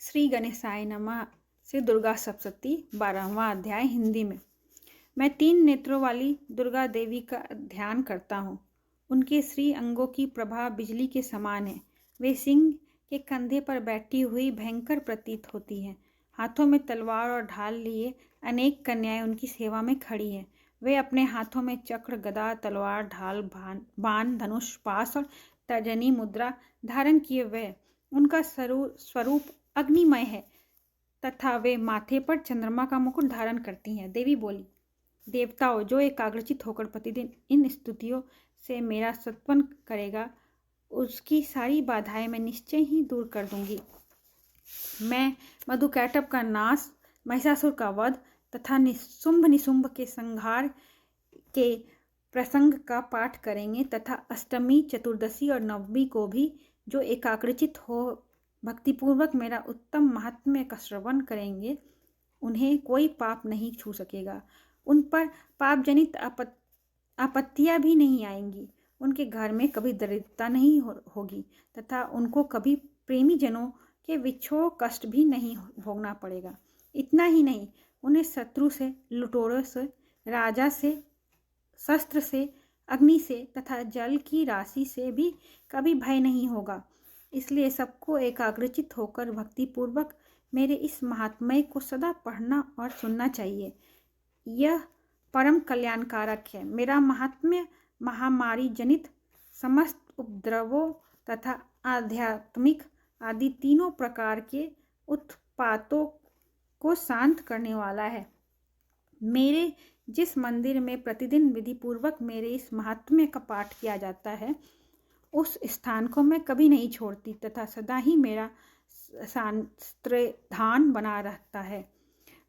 श्री गणेशाय नमः से दुर्गा सप्तशती 12वां अध्याय हिंदी में। मैं 3 नेत्रों वाली दुर्गा देवी का ध्यान करता हूँ। उनके श्री अंगों की प्रभा बिजली के समान है। वे सिंह के कंधे पर बैठी हुई भयंकर प्रतीत होती हैं। हाथों में तलवार और ढाल लिए अनेक कन्याएं उनकी सेवा में खड़ी हैं। वे अपने हाथों में चक्र, गदा, तलवार, ढाल, बाण, धनुष, पाश और तर्जनी मुद्रा धारण किए हुए। उनका स्वरूप अग्निमय है तथा वे माथे पर चंद्रमा का मुकुट धारण करती हैं। देवी बोली, देवताओं, जो एकाग्रचित होकर प्रतिदिन इन स्तुतियों से मेरा सत्वन करेगा, उसकी सारी बाधाएं मैं निश्चय ही दूर कर दूंगी। मैं मधुकैटभ का नाश, महिषासुर का वध तथा निशुंभ के संहार के प्रसंग का पाठ करेंगे तथा अष्टमी, चतुर्दशी और नवमी को भी जो एकाग्रचित हो भक्तिपूर्वक मेरा उत्तम महात्म्य का श्रवण करेंगे, उन्हें कोई पाप नहीं छू सकेगा। उन पर पाप जनित आपत्तियां भी नहीं आएंगी। उनके घर में कभी दरिद्रता नहीं होगी तथा उनको कभी प्रेमी जनों के विक्षोभ कष्ट भी नहीं भोगना पड़ेगा। इतना ही नहीं, उन्हें शत्रु से, लुटेरों से, राजा से, शस्त्र से, अग्नि से तथा जल की राशि से भी कभी भय नहीं होगा। इसलिए सबको एकाग्रचित होकर भक्तिपूर्वक मेरे इस महात्म्य को सदा पढ़ना और सुनना चाहिए। यह परम कल्याणकारक है। मेरा महात्म्य महामारी जनित समस्त उपद्रवों तथा आध्यात्मिक आदि तीनों प्रकार के उत्पातों को शांत करने वाला है। मेरे जिस मंदिर में प्रतिदिन विधिपूर्वक मेरे इस महात्म्य का पाठ किया जाता है, उस स्थान को मैं कभी नहीं छोड़ती तथा सदा ही मेरा शास्त्रधान बना रहता है।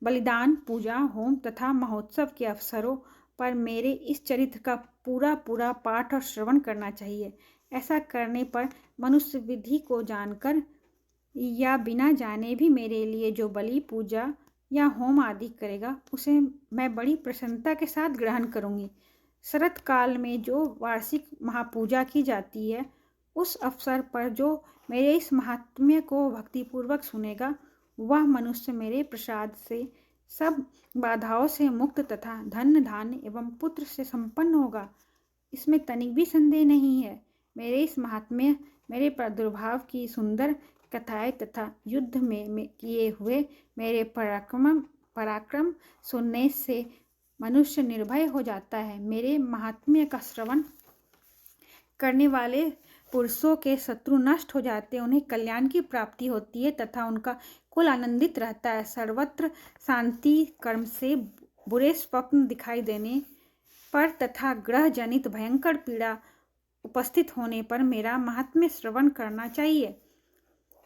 बलिदान, पूजा, होम तथा महोत्सव के अवसरों पर मेरे इस चरित्र का पूरा पाठ और श्रवण करना चाहिए। ऐसा करने पर मनुष्य विधि को जानकर या बिना जाने भी मेरे लिए जो बलि, पूजा या होम आदि करेगा, उसे मैं बड़ी प्रसन्नता के साथ ग्रहण करूँगी। शरत काल में जो वार्षिक महापूजा की जाती है, उस अवसर पर जो मेरे इस महात्म्य को भक्तिपूर्वक सुनेगा, वह मनुष्य मेरे प्रसाद से सब बाधाओं से मुक्त तथा धन, धान्य एवं पुत्र से संपन्न होगा। इसमें तनिक भी संदेह नहीं है। मेरे इस महात्म्य, मेरे प्रादुर्भाव की सुंदर कथाएं तथा युद्ध में किए हुए मेरे पराक्रम सुनने से मनुष्य निर्भय हो जाता है। मेरे महात्म्य का श्रवण करने वाले पुरुषों के शत्रु नष्ट हो जाते हैं, उन्हें कल्याण की प्राप्ति होती है तथा उनका कुल आनंदित रहता है। सर्वत्र शांति, कर्म से बुरे स्वप्न दिखाई देने पर तथा ग्रह जनित भयंकर पीड़ा उपस्थित होने पर मेरा महात्म्य श्रवण करना चाहिए।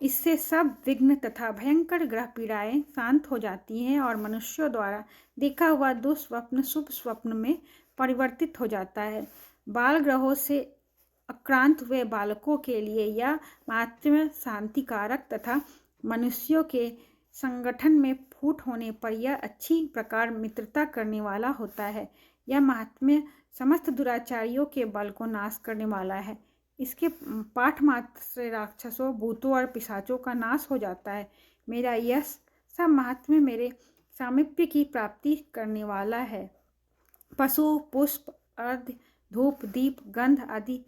इससे सब विघ्न तथा भयंकर ग्रह पीड़ाएं शांत हो जाती हैं और मनुष्यों द्वारा देखा हुआ दुस्वप्न शुभ स्वप्न में परिवर्तित हो जाता है। बाल ग्रहों से आक्रांत हुए बालकों के लिए यह महात्म्य शांतिकारक तथा मनुष्यों के संगठन में फूट होने पर यह अच्छी प्रकार मित्रता करने वाला होता है। यह महात्म्य समस्त दुराचारियों के बल को नाश करने वाला है। इसके पाठ मात्र से राक्षसों, भूतों और पिशाचों का नाश हो जाता है। मेरा यह सब महात्म्य मेरे सामीप्य की प्राप्ति करने वाला है। पशु, पुष्प, अर्घ्य, धूप, दीप, गंध आदि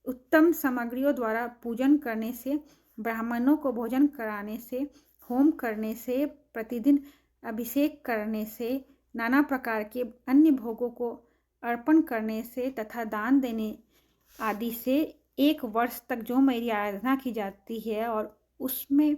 उत्तम सामग्रियों द्वारा पूजन करने से, ब्राह्मणों को भोजन कराने से, होम करने से, प्रतिदिन अभिषेक करने से, नाना प्रकार के अन्य भोगों को अर्पण करने से तथा दान देने आदि से 1 वर्ष तक जो मेरी आराधना की जाती है और उसमें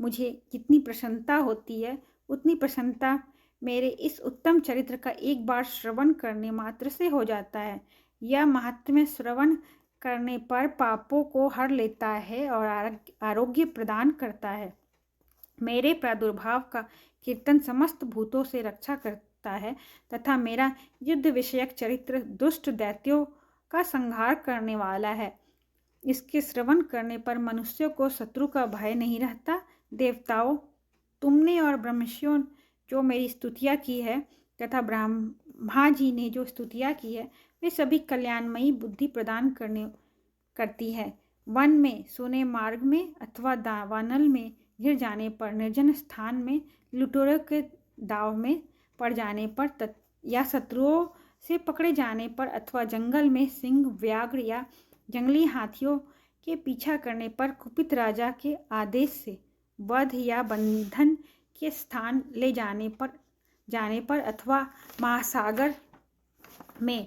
मुझे कितनी प्रसन्नता होती है, उतनी प्रसन्नता मेरे इस उत्तम चरित्र का एक बार श्रवण करने मात्र से हो जाता है। यह महात्म्य श्रवण करने पर पापों को हर लेता है और आरोग्य प्रदान करता है। मेरे प्रादुर्भाव का कीर्तन समस्त भूतों से रक्षा करता है तथा मेरा युद्ध विषयक चरित्र दुष्ट दैत्यों का संहार करने वाला है। इसके श्रवण करने पर मनुष्यों को शत्रु का भय नहीं रहता। देवताओं, तुमने और ब्रह्मर्षियों जो मेरी स्तुतियाँ की है तथा ब्रह्मा जी ने जो स्तुतियाँ की है, वे सभी कल्याणमयी बुद्धि प्रदान करती है। वन में, सोने मार्ग में अथवा दावानल में घिर जाने पर, निर्जन स्थान में लुटेरों के दाव में पड़ जाने पर या शत्रुओं से पकड़े जाने पर अथवा जंगल में सिंह, व्याघ्र या जंगली हाथियों के पीछा करने पर कुपित राजा के आदेश से वध या बंधन के स्थान ले जाने पर अथवा महासागर में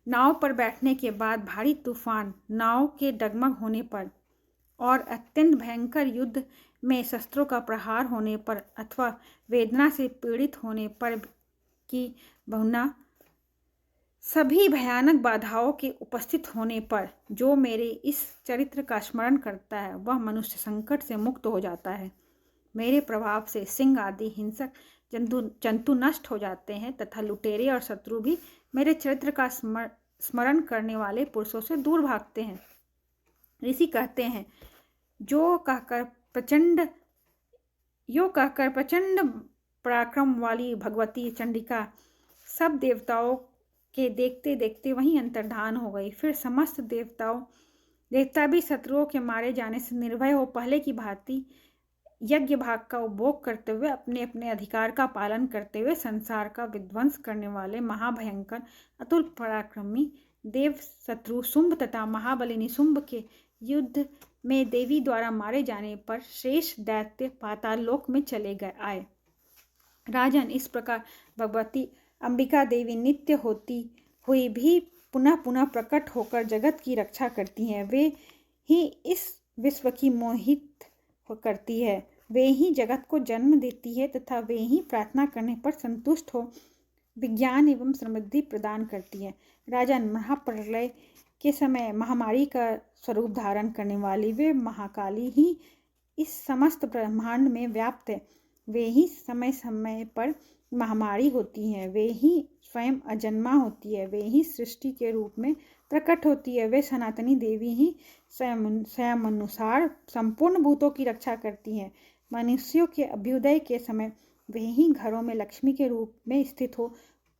नाव पर बैठने के बाद भारी तूफान, नाव के डगमग होने पर और अत्यंत भयंकर युद्ध में शस्त्रों का प्रहार होने पर अथवा वेदना से पीड़ित होने पर की बहुना सभी भयानक बाधाओं के उपस्थित होने पर जो मेरे इस चरित्र का स्मरण करता है वह मनुष्य संकट से मुक्त हो जाता है। मेरे प्रभाव से सिंह आदि हिंसक जंतु नष्ट हो जाते हैं तथा लुटेरे और शत्रु भी मेरे चरित्र का स्मरण करने वाले पुरुषों से दूर भागते हैं। ऋषि कहते हैं, जो कहकर प्रचंड पराक्रम वाली भगवती चंडिका सब देवताओं के देखते देखते वहीं अंतर्धान हो गई। फिर समस्त देवता भी शत्रुओं के मारे जाने से निर्भय हो पहले की भांति यज्ञ भाग का उपभोग करते हुए अपने अपने अधिकार का पालन करते हुए संसार का विध्वंस करने वाले महाभयंकर अतुल पराक्रमी देव शत्रु शुंभ तथा महाबली निशुंभ के युद्ध में देवी द्वारा मारे जाने पर शेष दैत्य पाताल लोक में चले आए। राजन, इस प्रकार भगवती अंबिका देवी नित्य होती हुई भी पुनः पुनः प्रकट होकर जगत की रक्षा करती हैं। वे ही इस विश्व की मोहित करती है, वे ही जगत को जन्म देती है तथा वे ही प्रार्थना करने पर संतुष्ट हो विज्ञान एवं समृद्धि प्रदान करती है। राजन, महाप्रलय के समय महामारी का स्वरूप धारण करने वाली वे महाकाली ही इस समस्त ब्रह्मांड में व्याप्त है। वे ही समय समय पर महामारी होती हैं, वे ही स्वयं अजन्मा होती है, वे ही सृष्टि के रूप में प्रकट होती है। वे सनातनी देवी ही स्वयं अनुसार संपूर्ण भूतों की रक्षा करती हैं। मनुष्यों के अभ्युदय के समय वे ही घरों में लक्ष्मी के रूप में स्थित हो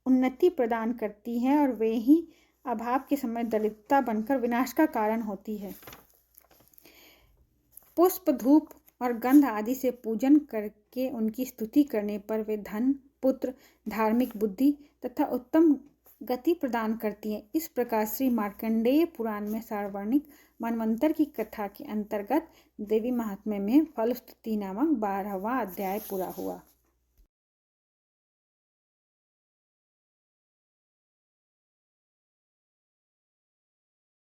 उन्नति प्रदान करती हैं और वे ही अभाव के समय दरिद्रता बनकर विनाश का कारण होती है। पुष्प, धूप और गंध आदि से पूजन करके उनकी स्तुति करने पर वे धन, पुत्र, धार्मिक बुद्धि तथा उत्तम गति प्रदान करती हैं। इस प्रकार श्री मार्कंडेय पुराण में सार्वणिक मनवंतर की कथा के अंतर्गत देवी महात्म्य में फलस्तुति नामक 12वां अध्याय पूरा हुआ।